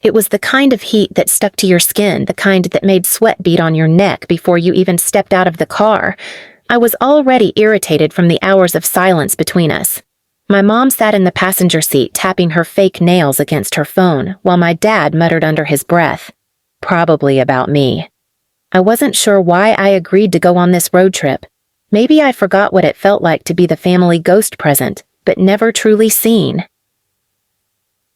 It was the kind of heat that stuck to your skin, the kind that made sweat bead on your neck before you even stepped out of the car. I was already irritated from the hours of silence between us. My mom sat in the passenger seat tapping her fake nails against her phone, while my dad muttered under his breath, "Probably about me." I wasn't sure why I agreed to go on this road trip. Maybe I forgot what it felt like to be the family ghost present, but never truly seen.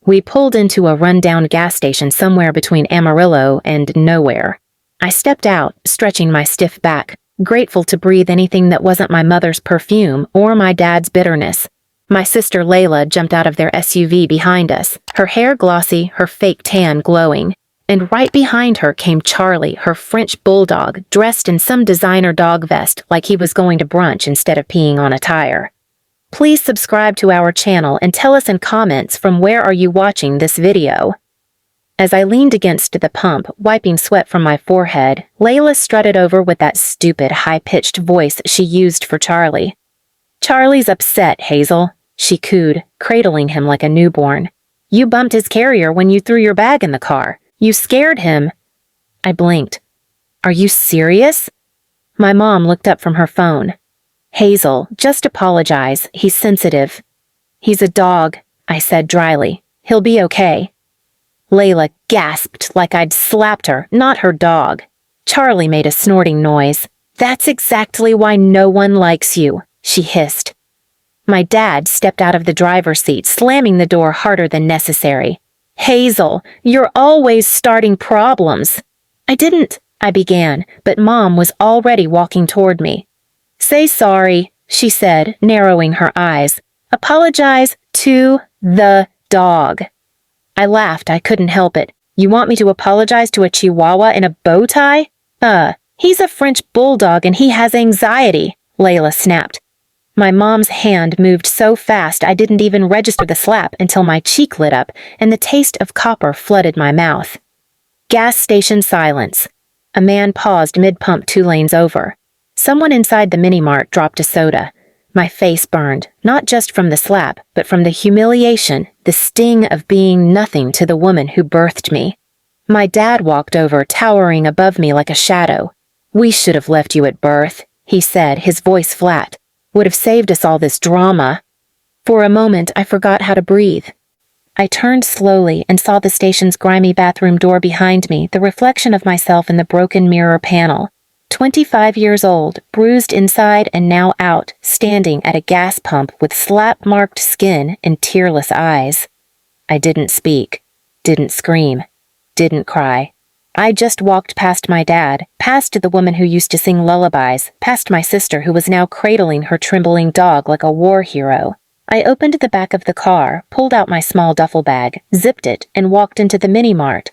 We pulled into a rundown gas station somewhere between Amarillo and nowhere. I stepped out, stretching my stiff back, grateful to breathe anything that wasn't my mother's perfume or my dad's bitterness. My sister Layla jumped out of their SUV behind us, her hair glossy, her fake tan glowing. And right behind her came Charlie, her French bulldog, dressed in some designer dog vest like he was going to brunch instead of peeing on a tire. Please subscribe to our channel and tell us in comments from where are you watching this video. As I leaned against the pump, wiping sweat from my forehead, Layla strutted over with that stupid, high-pitched voice she used for Charlie. "Charlie's upset, Hazel," she cooed, cradling him like a newborn. "You bumped his carrier when you threw your bag in the car. You scared him." I blinked. "Are you serious?" My mom looked up from her phone. "Hazel, just apologize. He's sensitive." "He's a dog," I said dryly. "He'll be okay." Layla gasped like I'd slapped her, not her dog. Charlie made a snorting noise. "That's exactly why no one likes you," she hissed. My dad stepped out of the driver's seat, slamming the door harder than necessary. "Hazel, you're always starting problems." I began, but Mom was already walking toward me. "Say sorry," she said, narrowing her eyes. "Apologize to the dog." I laughed. I couldn't help it. "You want me to apologize to a chihuahua in a bow tie?" He's a French bulldog and he has anxiety," Layla snapped. My mom's hand moved so fast I didn't even register the slap until my cheek lit up and the taste of copper flooded my mouth. Gas station silence. A man paused mid-pump 2 lanes over. Someone inside the mini-mart dropped a soda. My face burned, not just from the slap, but from the humiliation, the sting of being nothing to the woman who birthed me. My dad walked over, towering above me like a shadow. "We should have left you at birth," he said, his voice flat. "Would have saved us all this drama." For a moment, I forgot how to breathe. I turned slowly and saw the station's grimy bathroom door behind me, the reflection of myself in the broken mirror panel. 25 years old, bruised inside and now out, standing at a gas pump with slap-marked skin and tearless eyes. I didn't speak, didn't scream, didn't cry. I just walked past my dad, past the woman who used to sing lullabies, past my sister who was now cradling her trembling dog like a war hero. I opened the back of the car, pulled out my small duffel bag, zipped it, and walked into the mini-mart.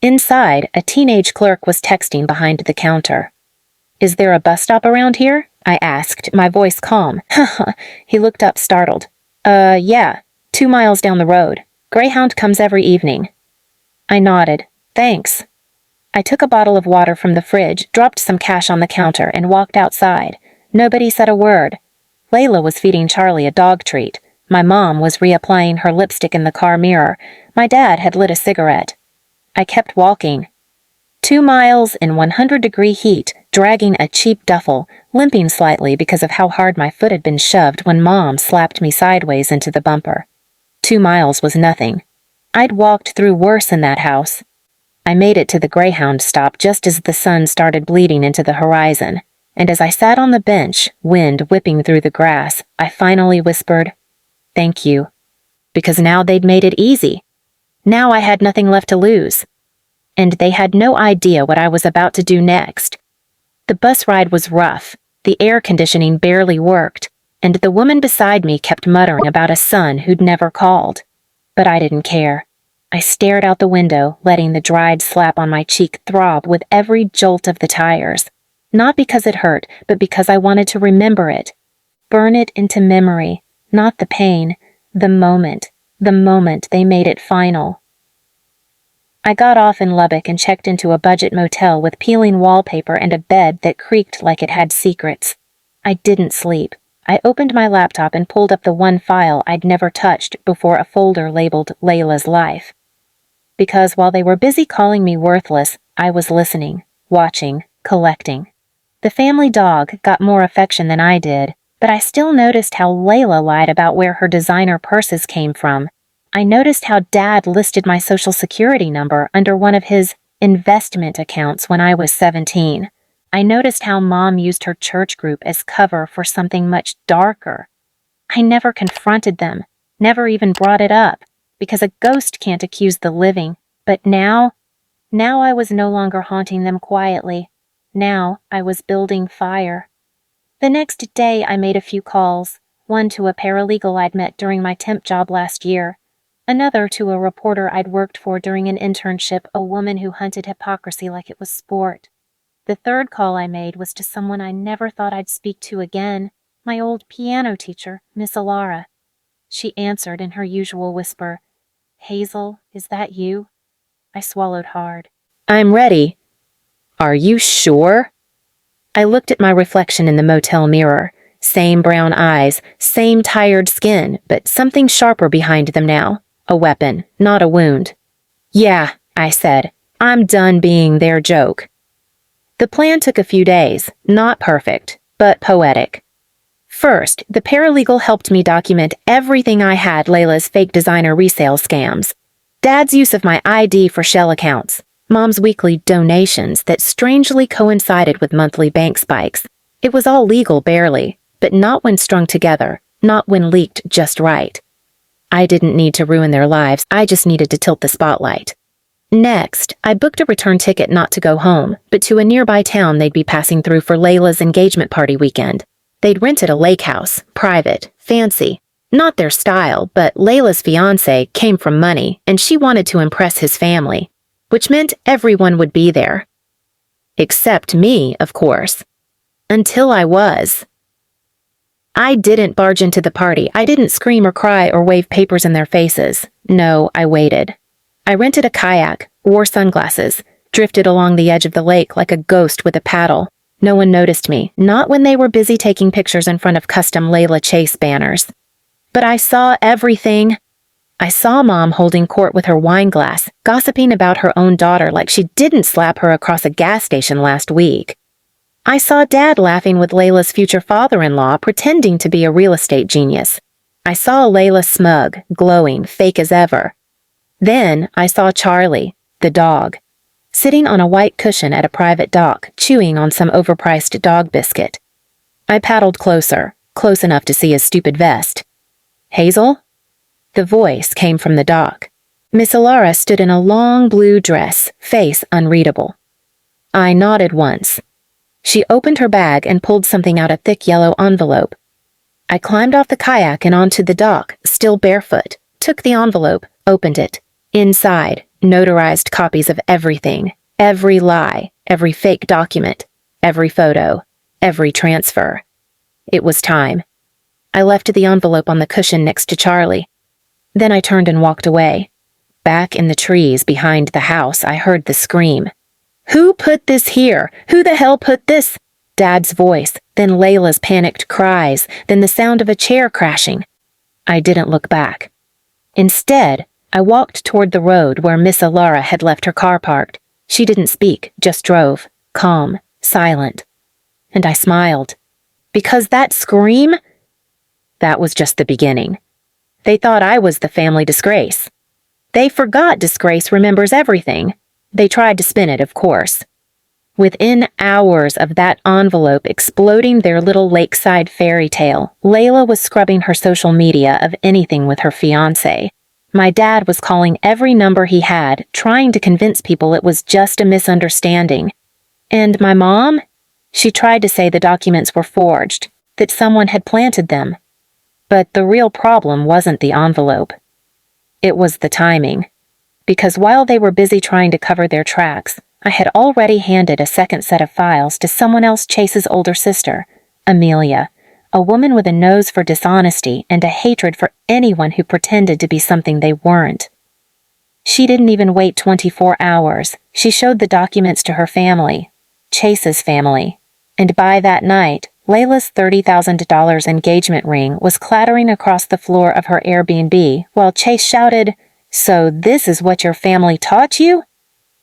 Inside, a teenage clerk was texting behind the counter. "Is there a bus stop around here?" I asked, my voice calm. He looked up startled. Yeah, 2 miles down the road. Greyhound comes every evening." I nodded. "Thanks." I took a bottle of water from the fridge, dropped some cash on the counter, and walked outside. Nobody said a word. Layla was feeding Charlie a dog treat. My mom was reapplying her lipstick in the car mirror. My dad had lit a cigarette. I kept walking. 2 miles in 100-degree heat, dragging a cheap duffel, limping slightly because of how hard my foot had been shoved when Mom slapped me sideways into the bumper. 2 miles was nothing. I'd walked through worse in that house. I made it to the Greyhound stop just as the sun started bleeding into the horizon, and as I sat on the bench, wind whipping through the grass, I finally whispered, "Thank you." Because now they'd made it easy. Now I had nothing left to lose. And they had no idea what I was about to do next. The bus ride was rough, the air conditioning barely worked, and the woman beside me kept muttering about a son who'd never called. But I didn't care. I stared out the window, letting the dried slap on my cheek throb with every jolt of the tires. Not because it hurt, but because I wanted to remember it. Burn it into memory, not the pain, the moment they made it final. I got off in Lubbock and checked into a budget motel with peeling wallpaper and a bed that creaked like it had secrets. I didn't sleep. I opened my laptop and pulled up the one file I'd never touched before, a folder labeled Layla's Life. because while they were busy calling me worthless, I was listening, watching, collecting. The family dog got more affection than I did, but I still noticed how Layla lied about where her designer purses came from. I noticed how Dad listed my social security number under one of his investment accounts when I was 17. I noticed how Mom used her church group as cover for something much darker. I never confronted them, never even brought it up, because a ghost can't accuse the living. But now I was no longer haunting them quietly. Now I was building fire. The next day I made a few calls, one to a paralegal I'd met during my temp job last year, another to a reporter I'd worked for during an internship, a woman who hunted hypocrisy like it was sport. The third call I made was to someone I never thought I'd speak to again, my old piano teacher, Miss Alara. She answered in her usual whisper, "Hazel, is that you?" I swallowed hard. "I'm ready." "Are you sure?" I looked at my reflection in the motel mirror. Same brown eyes, same tired skin, but something sharper behind them now. A weapon, not a wound. "Yeah," I said. "I'm done being their joke." The plan took a few days, not perfect, but poetic. First, the paralegal helped me document everything I had Layla's fake designer resale scams. Dad's use of my ID for shell accounts, Mom's weekly donations that strangely coincided with monthly bank spikes. It was all legal barely, but not when strung together, not when leaked just right. I didn't need to ruin their lives, I just needed to tilt the spotlight. Next, I booked a return ticket not to go home, but to a nearby town they'd be passing through for Layla's engagement party weekend. They'd rented a lake house, private, fancy. Not their style, but Layla's fiancé came from money, and she wanted to impress his family, which meant everyone would be there. Except me, of course. Until I was. I didn't barge into the party. I didn't scream or cry or wave papers in their faces. No, I waited. I rented a kayak, wore sunglasses, drifted along the edge of the lake like a ghost with a paddle. No one noticed me, not when they were busy taking pictures in front of custom Layla Chase banners. But I saw everything. I saw Mom holding court with her wine glass, gossiping about her own daughter like she didn't slap her across a gas station last week. I saw Dad laughing with Layla's future father-in-law, pretending to be a real estate genius. I saw Layla smug, glowing, fake as ever. Then I saw Charlie, the dog, sitting on a white cushion at a private dock, chewing on some overpriced dog biscuit. I paddled closer, close enough to see his stupid vest. "Hazel?" The voice came from the dock. Miss Alara stood in a long blue dress, face unreadable. I nodded once. She opened her bag and pulled something out a thick yellow envelope. I climbed off the kayak and onto the dock, still barefoot, took the envelope, opened it. Inside, notarized copies of everything, every lie, every fake document, every photo, every transfer. It was time. I left the envelope on the cushion next to Charlie. Then I turned and walked away. Back in the trees behind the house, I heard the scream. "Who put this here? Who the hell put this?" Dad's voice, then Layla's panicked cries, then the sound of a chair crashing. I didn't look back. Instead, I walked toward the road where Miss Alara had left her car parked. She didn't speak, just drove, calm, silent. And I smiled. Because that scream? That was just the beginning. They thought I was the family disgrace. They forgot disgrace remembers everything. They tried to spin it, of course. Within hours of that envelope exploding their little lakeside fairy tale, Layla was scrubbing her social media of anything with her fiancé. My dad was calling every number he had, trying to convince people it was just a misunderstanding. And my mom? She tried to say the documents were forged, that someone had planted them. But the real problem wasn't the envelope. It was the timing. Because while they were busy trying to cover their tracks, I had already handed a second set of files to someone else Chase's older sister, Amelia, a woman with a nose for dishonesty and a hatred for anyone who pretended to be something they weren't. She didn't even wait 24 hours. She showed the documents to her family, Chase's family, and by that night, Layla's $30,000 engagement ring was clattering across the floor of her Airbnb while Chase shouted, So this is what your family taught you?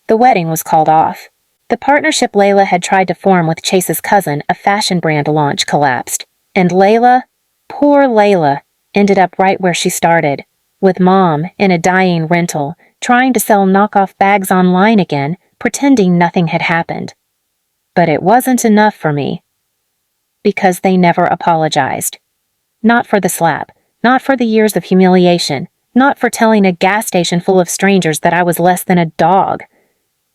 The wedding was called off. The partnership Layla had tried to form with Chase's cousin, a fashion brand launch, collapsed. And Layla, poor Layla, ended up right where she started, with Mom in a dying rental, trying to sell knockoff bags online again, pretending nothing had happened. But it wasn't enough for me. Because they never apologized. Not for the slap, not for the years of humiliation, not for telling a gas station full of strangers that I was less than a dog.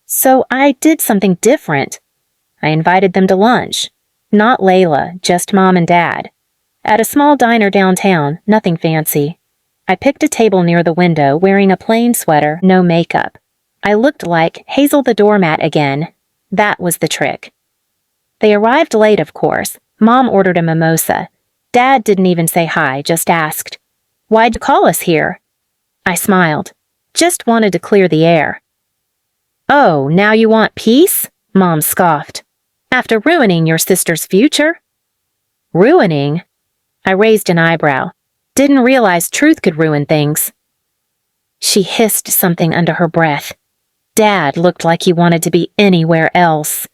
So I did something different. I invited them to lunch. Not Layla, just Mom and Dad. At a small diner downtown, nothing fancy. I picked a table near the window, wearing a plain sweater, no makeup. I looked like Hazel the doormat again. That was the trick. They arrived late, of course. Mom ordered a mimosa. Dad didn't even say hi, just asked, "Why'd you call us here?" I smiled. Just wanted to clear the air. "Oh, now you want peace?" Mom scoffed. "After ruining your sister's future?" Ruining? I raised an eyebrow. Didn't realize truth could ruin things. She hissed something under her breath. Dad looked like he wanted to be anywhere else.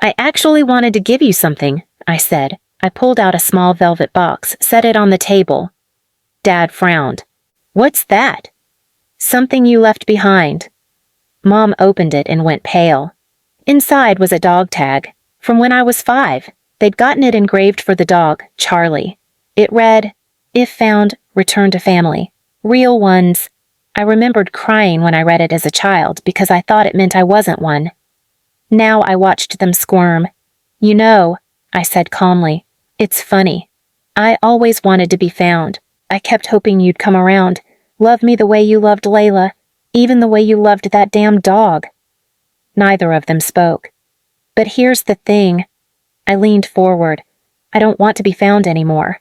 "I actually wanted to give you something," I said. I pulled out a small velvet box, set it on the table. Dad frowned. "What's that?" "Something you left behind." Mom opened it and went pale. Inside was a dog tag. From when I was 5, they'd gotten it engraved for the dog, Charlie. It read, "If found, return to family. Real ones." I remembered crying when I read it as a child because I thought it meant I wasn't one. Now I watched them squirm. "You know," I said calmly, "it's funny. I always wanted to be found. I kept hoping you'd come around, love me the way you loved Layla, even the way you loved that damn dog." Neither of them spoke. "But here's the thing." I leaned forward. "I don't want to be found anymore."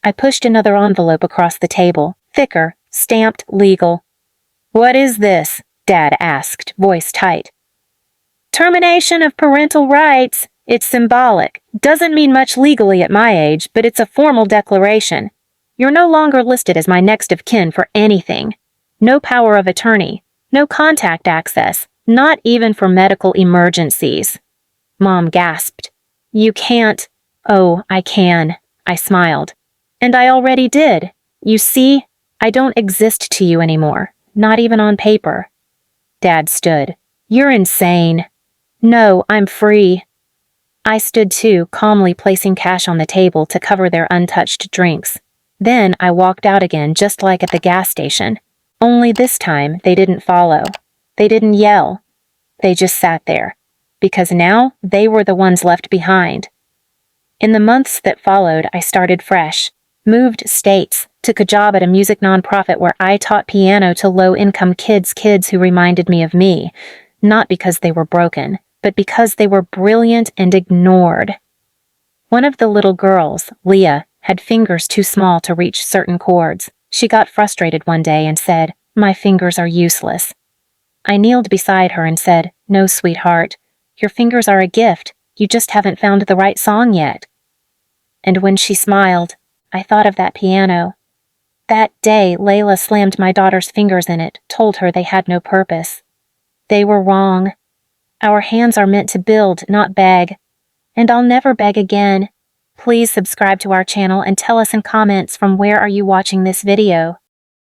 I pushed another envelope across the table, thicker, stamped legal. "What is this?" Dad asked, voice tight. "Termination of parental rights. It's symbolic. Doesn't mean much legally at my age, but it's a formal declaration. You're no longer listed as my next of kin for anything. No power of attorney. No contact access. Not even for medical emergencies." Mom gasped. "You can't." "Oh, I can." I smiled. "And I already did. You see, I don't exist to you anymore. Not even on paper." Dad stood. "You're insane." "No, I'm free." I stood too, calmly placing cash on the table to cover their untouched drinks. Then I walked out again, just like at the gas station. Only this time, they didn't follow. They didn't yell. They just sat there. Because now, they were the ones left behind. In the months that followed, I started fresh. Moved states, took a job at a music nonprofit where I taught piano to low-income kids who reminded me of me. Not because they were broken, but because they were brilliant and ignored. One of the little girls, Leah, had fingers too small to reach certain chords. She got frustrated one day and said, "My fingers are useless." I kneeled beside her and said, "No, sweetheart. Your fingers are a gift. You just haven't found the right song yet." And when she smiled, I thought of that piano. That day, Layla slammed my daughter's fingers in it, told her they had no purpose. They were wrong. Our hands are meant to build, not beg. And I'll never beg again. Please subscribe to our channel and tell us in comments from where are you watching this video.